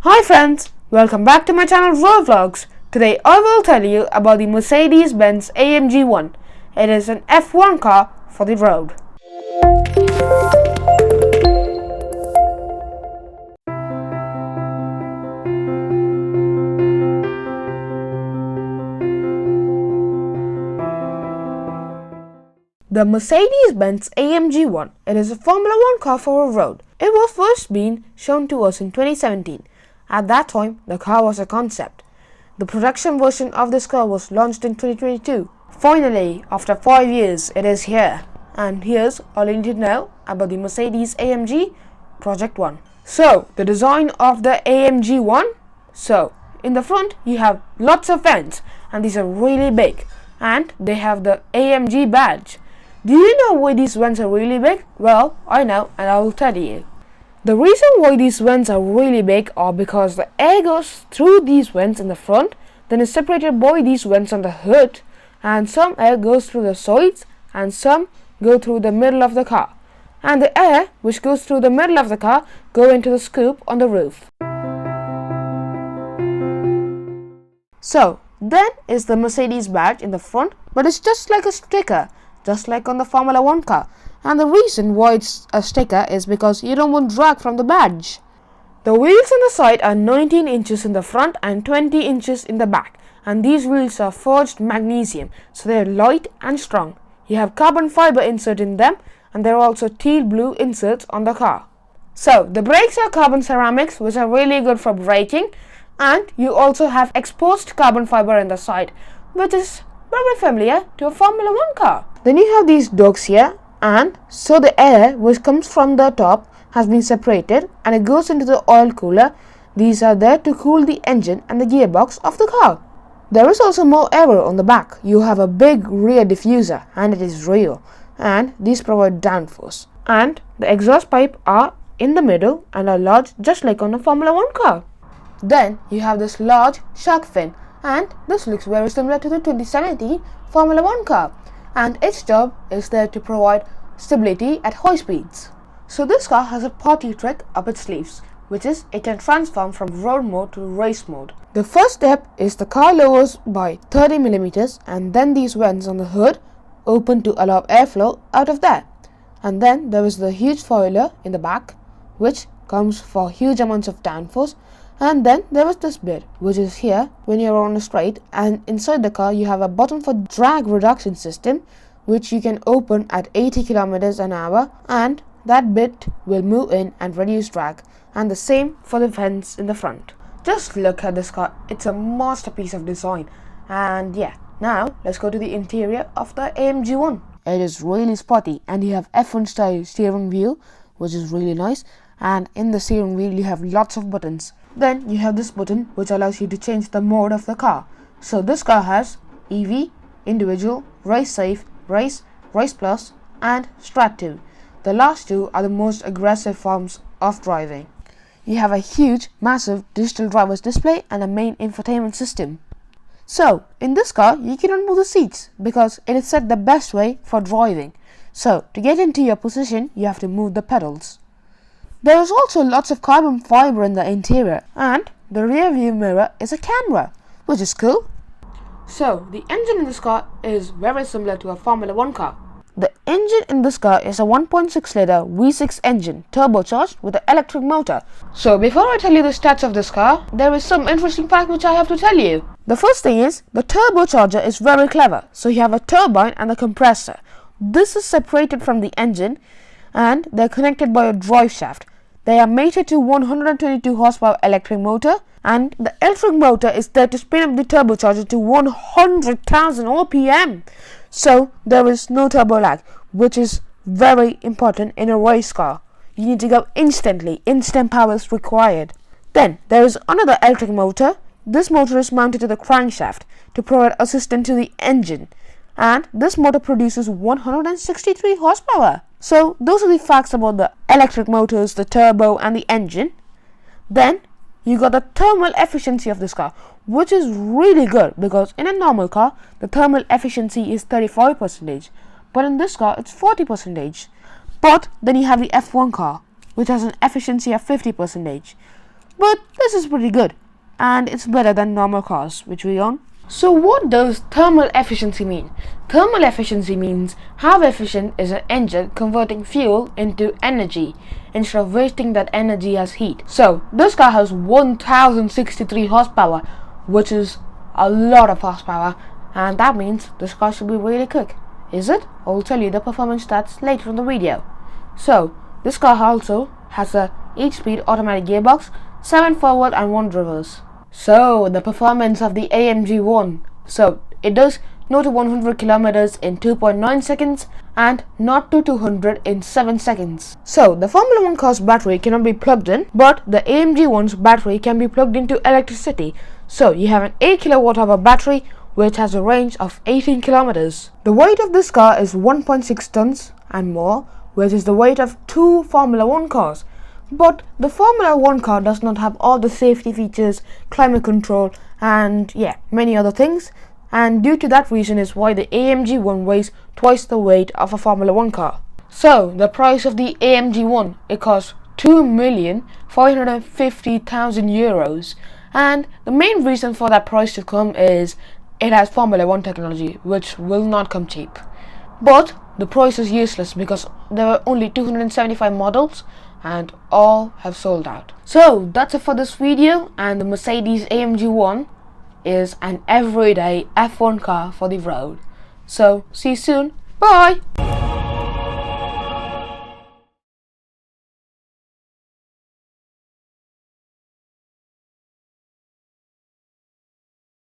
Hi friends, welcome back to my channel Road Vlogs. Today I will tell you about the Mercedes-Benz AMG 1. It is an F1 car for the road. The Mercedes-Benz AMG 1, it is a Formula 1 car for a road. It was first being shown to us in 2017. At that time, the car was a concept. The production version of this car was launched in 2022. Finally, after 5 years, it is here. And here's all you need to know about the Mercedes AMG Project 1. So, the design of the AMG 1. So, in the front, you have lots of vents, and these are really big. And they have the AMG badge. Do you know why these vents are really big? Well, I know, and I will tell you. The reason why these vents are really big are because the air goes through these vents in the front, then is separated by these vents on the hood, and some air goes through the sides and some go through the middle of the car. And the air which goes through the middle of the car go into the scoop on the roof. So, then is the Mercedes badge in the front, but it's just like a sticker, just like on the Formula 1 car. And the reason why it's a sticker is because you don't want drag from the badge. The wheels on the side are 19 inches in the front and 20 inches in the back. And these wheels are forged magnesium, so they're light and strong. You have carbon fiber insert in them, and there are also teal blue inserts on the car. So, the brakes are carbon ceramics, which are really good for braking. And you also have exposed carbon fiber in the side, which is very familiar to a Formula 1 car. Then you have these dogs here. And so the air which comes from the top has been separated and it goes into the oil cooler. These are there to cool the engine and the gearbox of the car. There is also more air on the back. You have a big rear diffuser and it is real, and these provide downforce. And the exhaust pipe are in the middle and are large, just like on a Formula 1 car. Then you have this large shark fin, and this looks very similar to the 2017 Formula 1 car. And its job is there to provide stability at high speeds. So this car has a party trick up its sleeves, which is it can transform from road mode to race mode. The first step is the car lowers by 30 millimeters, and then these vents on the hood open to allow airflow out of there. And then there is the huge spoiler in the back, which comes for huge amounts of downforce. And then there is this bit, which is here when you are on a straight, and inside the car you have a button for drag reduction system, which you can open at 80 kilometers an hour, and that bit will move in and reduce drag. And the same for the vents in the front. Just look at this car, it's a masterpiece of design. And yeah, now let's go to the interior of the AMG 1. It is really sporty, and you have F1 style steering wheel, which is really nice. And in the steering wheel you have lots of buttons. Then you have this button which allows you to change the mode of the car. So this car has EV, individual, race safe, race, race plus and Strat 2. The last two are the most aggressive forms of driving. You have a huge, massive digital driver's display and a main infotainment system. So in this car you cannot move the seats because it is set the best way for driving. So to get into your position you have to move the pedals. There is also lots of carbon fiber in the interior, and the rear view mirror is a camera, which is cool. So, the engine in this car is very similar to a Formula 1 car. The engine in this car is a 1.6 liter V6 engine, turbocharged with an electric motor. So, before I tell you the stats of this car, there is some interesting fact which I have to tell you. The first thing is, the turbocharger is very clever. So, you have a turbine and a compressor. This is separated from the engine, and they are connected by a drive shaft. They are mated to 122 horsepower electric motor, and the electric motor is there to spin up the turbocharger to 100,000 RPM. So there is no turbo lag, which is very important in a race car. You need to go instantly, instant power is required. Then there is another electric motor. This motor is mounted to the crankshaft to provide assistance to the engine, and this motor produces 163 horsepower. So those are the facts about the electric motors, the turbo and the engine. Then you got the thermal efficiency of this car, which is really good because in a normal car the thermal efficiency is 35%, but in this car it's 40%. But then you have the F1 car, which has an efficiency of 50%. but this is pretty good, and it's better than normal cars which we own. So what does thermal efficiency mean? Thermal efficiency means how efficient is an engine converting fuel into energy instead of wasting that energy as heat. So this car has 1063 horsepower, which is a lot of horsepower, and that means this car should be really quick. Is it? I'll tell you the performance stats later in the video. So this car also has a 8-speed automatic gearbox, 7 forward and 1 reverse. So the performance of the AMG 1. So it does 0 to 100 kilometers in 2.9 seconds and 0 to 200 in 7 seconds. So the Formula 1 car's battery cannot be plugged in, but the AMG 1's battery can be plugged into electricity. So you have an 8 kilowatt hour battery which has a range of 18 kilometers. The weight of this car is 1.6 tons and more, which is the weight of 2 Formula 1 cars. But the Formula 1 car does not have all the safety features, climate control, and many other things. And due to that reason is why the AMG 1 weighs twice the weight of a Formula 1 car. So the price of the AMG 1, it costs €2,450,000. And the main reason for that price to come is it has Formula 1 technology, which will not come cheap. But the price is useless because there are only 275 models and all have sold out. So that's it for this video, and the Mercedes AMG 1 is an everyday F1 car for the road. So see you soon. Bye!